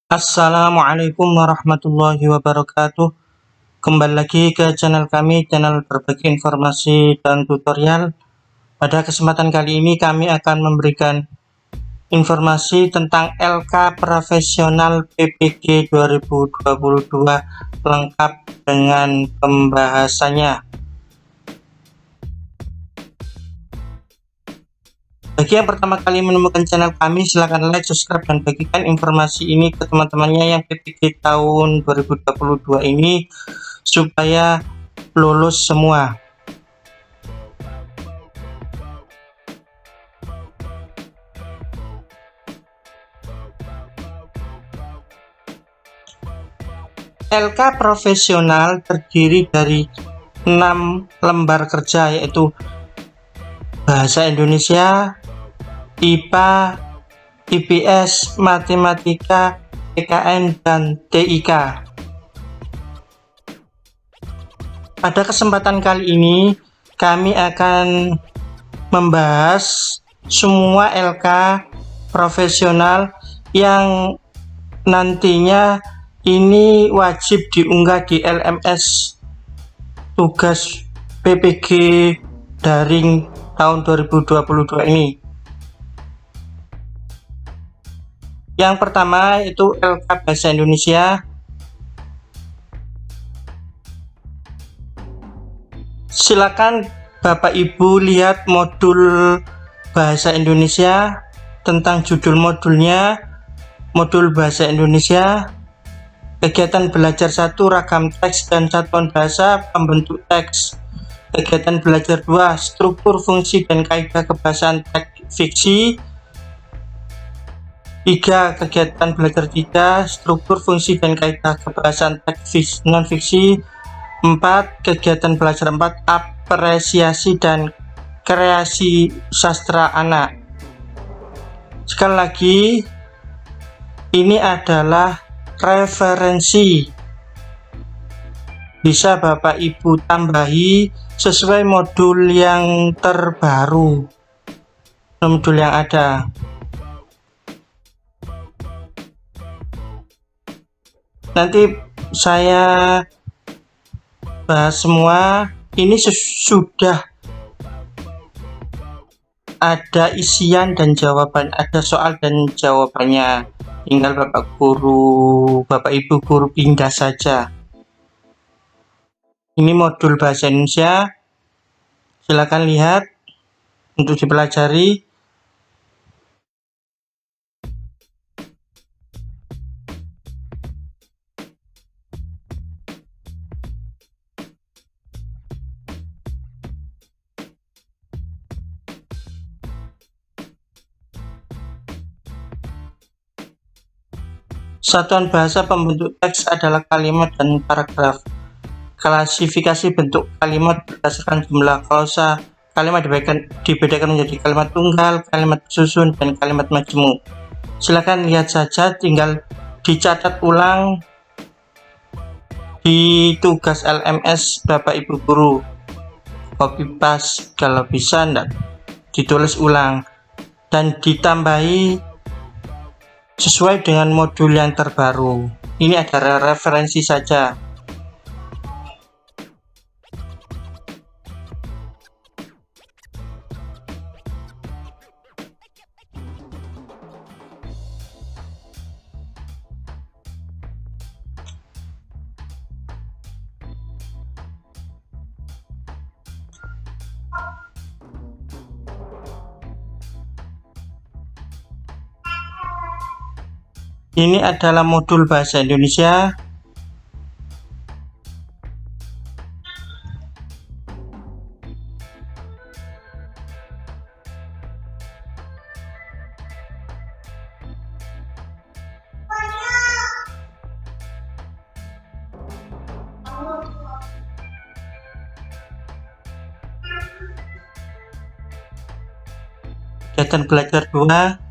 Assalamualaikum warahmatullahi wabarakatuh. Kembali lagi ke channel kami, channel berbagi informasi dan tutorial. Pada kesempatan kali ini kami akan memberikan informasi tentang LK Profesional PPG 2022 lengkap dengan pembahasannya. Bagi yang pertama kali menemukan channel kami, silahkan like, subscribe, dan bagikan informasi ini ke teman-temannya yang PPG tahun 2022 ini supaya lulus semua. LK Profesional terdiri dari 6 lembar kerja, yaitu Bahasa Indonesia, IPA, IPS, Matematika, PKN, dan TIK. Pada kesempatan kali ini, kami akan membahas semua LK profesional yang nantinya ini wajib diunggah di LMS tugas PPG daring tahun 2022 ini. Yang pertama itu LK Bahasa Indonesia. Silakan Bapak Ibu lihat modul Bahasa Indonesia tentang judul modulnya, modul Bahasa Indonesia, kegiatan belajar 1 ragam teks dan satuan bahasa pembentuk teks. Kegiatan belajar 2 struktur fungsi dan kaidah kebahasaan teks fiksi. 3. Kegiatan belajar 3 struktur fungsi dan kaidah kebahasaan teks non-fiksi. 4. Kegiatan belajar 4 apresiasi dan kreasi sastra anak. Sekali lagi, ini adalah referensi, bisa Bapak Ibu tambahi sesuai modul yang terbaru, modul yang ada. Nanti saya bahas semua. Ini sudah ada isian dan jawaban, ada soal dan jawabannya. Tinggal Bapak Ibu guru pindah saja. Ini modul Bahasa Indonesia. Silakan lihat untuk dipelajari. Satuan bahasa pembentuk teks adalah kalimat dan paragraf. Klasifikasi bentuk kalimat berdasarkan jumlah klausa. Kalimat dibedakan menjadi kalimat tunggal, kalimat susun, dan kalimat majemuk. Silakan lihat saja, tinggal dicatat ulang di tugas LMS Bapak Ibu guru. Copy paste kalau bisa, enggak ditulis ulang dan ditambahi sesuai dengan modul yang terbaru. Ini adalah referensi saja. Ini adalah modul Bahasa Indonesia. Kegiatan belajar 2.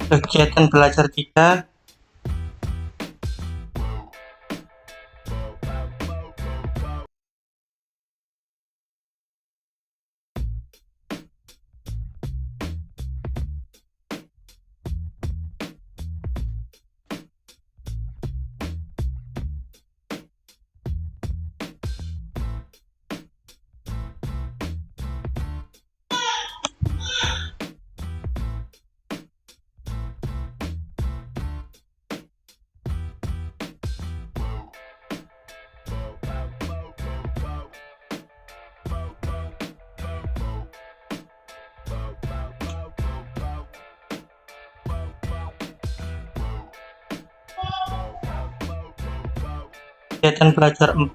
Kegiatan belajar 3. Kegiatan belajar 4.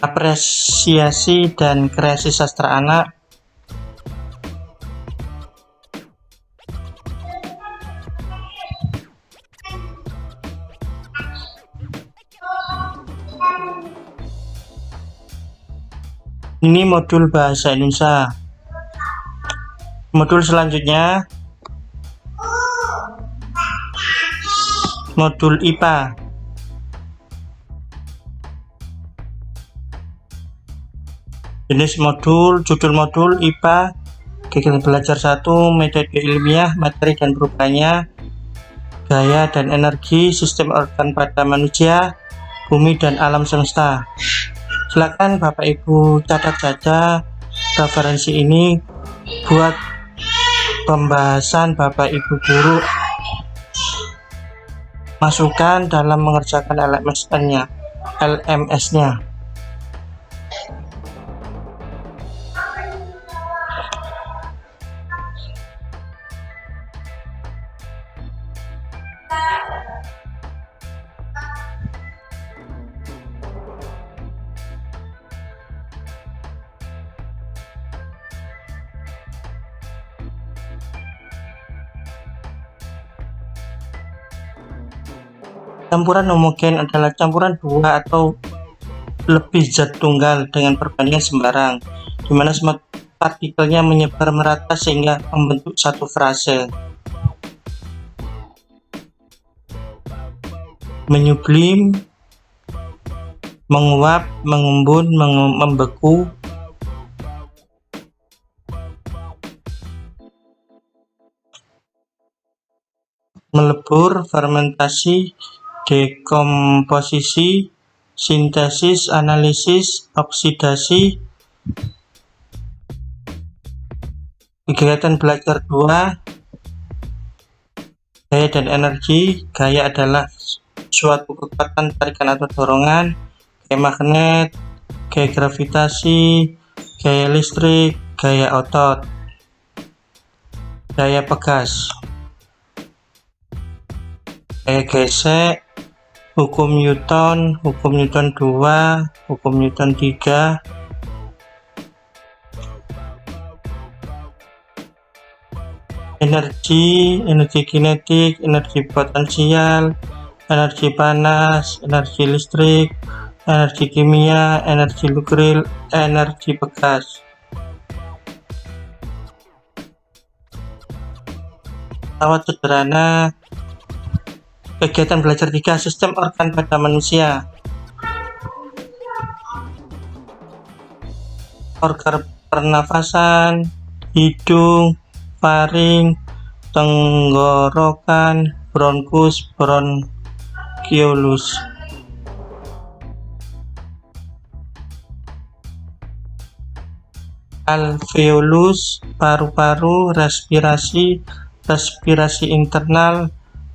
Apresiasi dan kreasi sastra anak. Ini modul bahasa Indonesia. Modul selanjutnya modul IPA. Jenis modul, judul modul IPA, kegiatan belajar 1, metode ilmiah, materi dan perubahannya, gaya dan energi, sistem organ pada manusia, bumi dan alam semesta. Silakan Bapak Ibu catat saja referensi ini buat pembahasan Bapak Ibu guru masukan dalam mengerjakan LMS-nya. Campuran homogen adalah campuran dua atau lebih zat tunggal dengan perbandingan sembarang, di mana semua partikelnya menyebar merata sehingga membentuk satu frase. Menyublim, menguap, mengembun, membeku. Melebur, fermentasi, dekomposisi, sintesis, analisis, oksidasi. Kegiatan belajar 2, gaya dan energi. Gaya adalah suatu kekuatan tarikan atau dorongan, gaya magnet, gaya gravitasi, gaya listrik, gaya otot. Gaya pegas, gaya gesek, hukum Newton 2, hukum Newton 3. Energi kinetik, energi potensial, energi panas, energi listrik, energi kimia, energi nuklir, energi pegas. Pesawat sederhana. Kegiatan belajar 3, sistem organ pada manusia. Organ pernafasan, hidung, faring, tenggorokan, bronkus, bronkiolus. Alveolus, paru-paru, respirasi internal,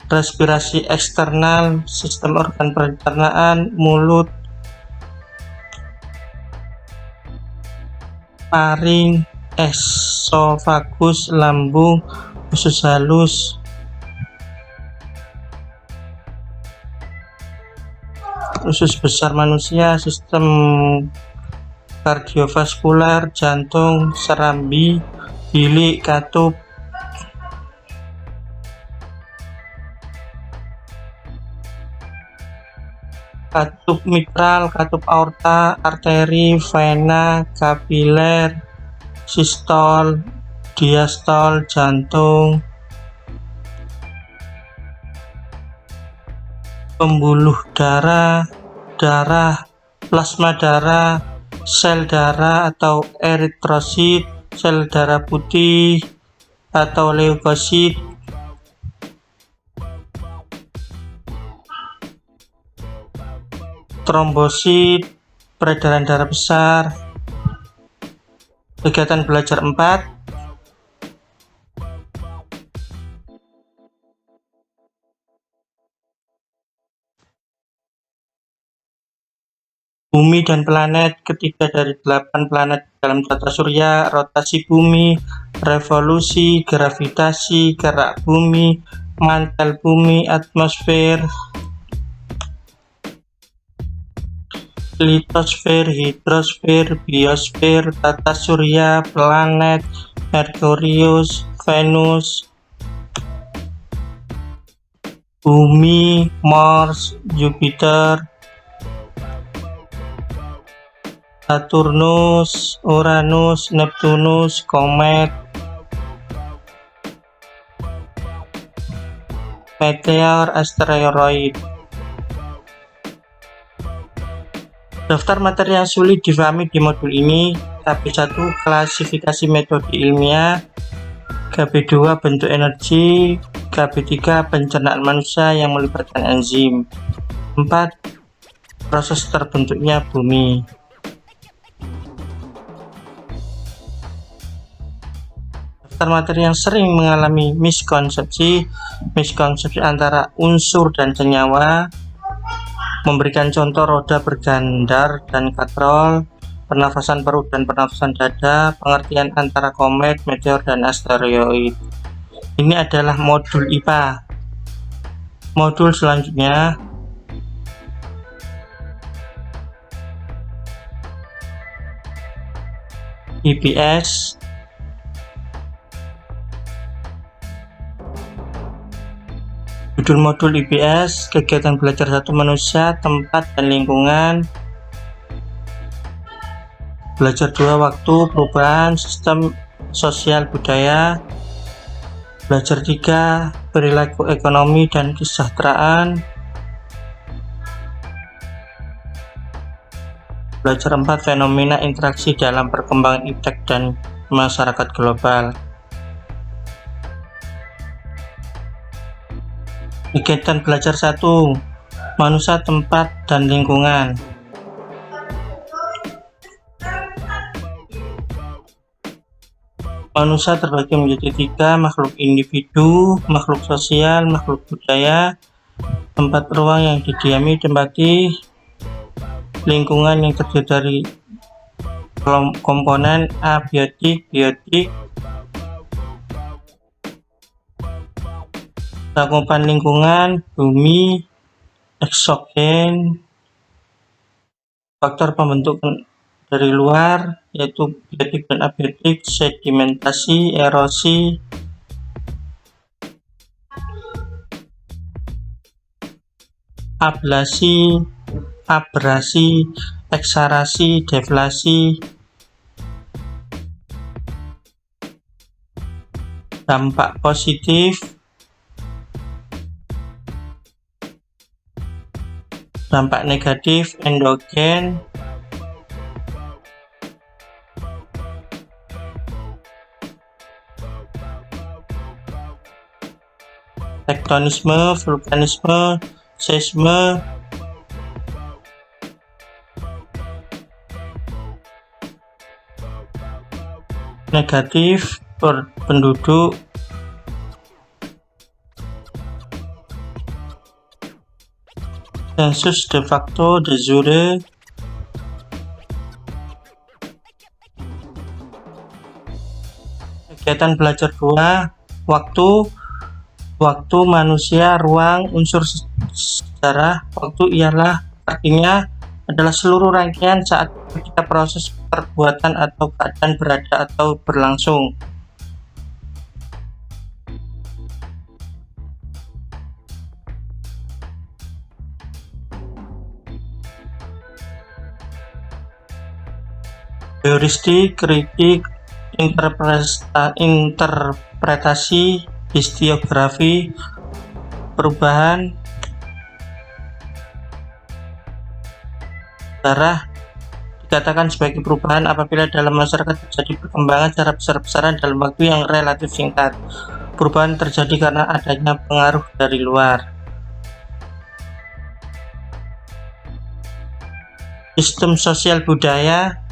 respirasi eksternal, sistem organ pencernaan, mulut, faring, esofagus, lambung, usus halus. Usus besar manusia, sistem kardiovaskular, jantung, serambi, bilik, katup. Katup mitral, katup aorta, arteri, vena, kapiler, sistol, diastol, jantung, pembuluh darah, darah, plasma darah, sel darah atau eritrosit, sel darah putih atau leukosit, trombosit, peredaran darah besar. Kegiatan belajar 4, Bumi dan planet, ketiga dari 8 planet dalam tata surya, rotasi bumi, revolusi, gravitasi, gerak bumi, mantel bumi, atmosfer, litosfer, hidrosfer, biosfer, tata surya, planet, Merkurius, Venus, bumi, Mars, Jupiter, Saturnus, Uranus, Neptunus, komet, meteor, asteroid. Daftar materi yang sulit difahami di modul ini: KB1 klasifikasi metode ilmiah, KB2 bentuk energi, KB3 pencernaan manusia yang melibatkan enzim, 4 proses terbentuknya bumi. Daftar materi yang sering mengalami miskonsepsi antara unsur dan senyawa, memberikan contoh roda bergandar dan katrol, pernafasan perut dan pernafasan dada, pengertian antara komet, meteor, dan asteroid. Ini adalah modul IPA. Modul selanjutnya IPS. Judul modul IPS, kegiatan belajar 1 manusia, tempat, dan lingkungan. Belajar 2 waktu, perubahan, sistem sosial budaya. Belajar 3 perilaku ekonomi dan kesejahteraan. Belajar 4 fenomena interaksi dalam perkembangan iptek dan masyarakat global. Kegiatan belajar 1 manusia, tempat, dan lingkungan. Manusia terbagi menjadi 3, makhluk individu, makhluk sosial, makhluk budaya, tempat ruang yang didiami, tempati, lingkungan yang terdiri dari komponen abiotik, biotik, cakupan lingkungan, bumi, eksogen, faktor pembentuk dari luar yaitu biotik dan abiotik, sedimentasi, erosi, ablasi, abrasi, eksarasi, deflasi, dampak positif, dampak negatif, endogen, tektonisme, vulkanisme, seisme, negatif, penduduk, sensus de facto, de jure, kegiatan belajar 2 waktu manusia, ruang, unsur sejarah. Waktu ialah artinya adalah seluruh rangkaian saat ketika proses perbuatan atau keadaan berada atau berlangsung. Heuristik, kritik, interpretasi historiografi perubahan sejarah dikatakan sebagai perubahan apabila dalam masyarakat terjadi perkembangan secara besar-besaran dalam waktu yang relatif singkat. Perubahan terjadi karena adanya pengaruh dari luar. Sistem sosial budaya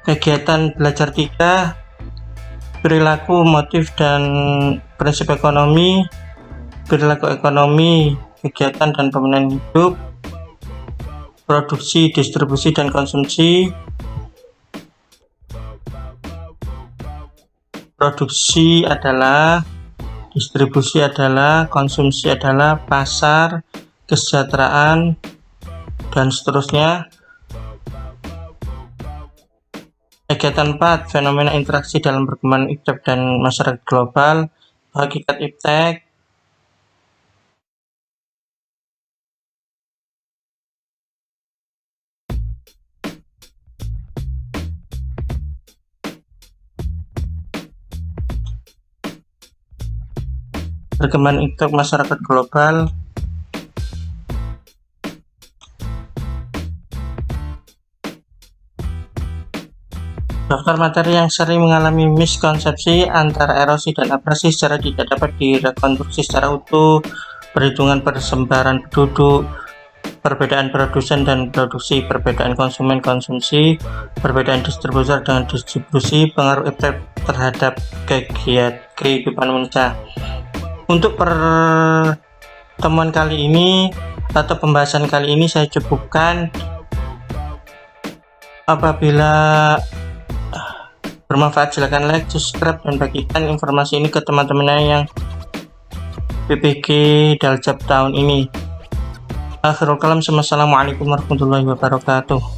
kegiatan belajar 3, perilaku, motif, dan prinsip ekonomi, perilaku ekonomi, kegiatan dan pemenuhan hidup, produksi, distribusi, dan konsumsi. Produksi adalah, distribusi adalah, konsumsi adalah, pasar, kesejahteraan, dan seterusnya. Kegiatan 4, fenomena interaksi dalam perkembangan iptek dan masyarakat global, hakikat iptek, perkembangan iptek masyarakat global, daftar materi yang sering mengalami miskonsepsi antara erosi dan abrasi secara tidak dapat direkonstruksi secara utuh, perhitungan persebaran penduduk, perbedaan produsen dan produksi, perbedaan konsumen konsumsi, perbedaan distributor dengan distribusi, pengaruh iptek terhadap kehidupan manusia. Untuk pertemuan kali ini atau pembahasan kali ini saya cukupkan. Apabila bermanfaat silakan like, subscribe, dan bagikan informasi ini ke teman-temannya yang PPG Daljab tahun ini. Akhirul kalam, assalamualaikum warahmatullahi wabarakatuh.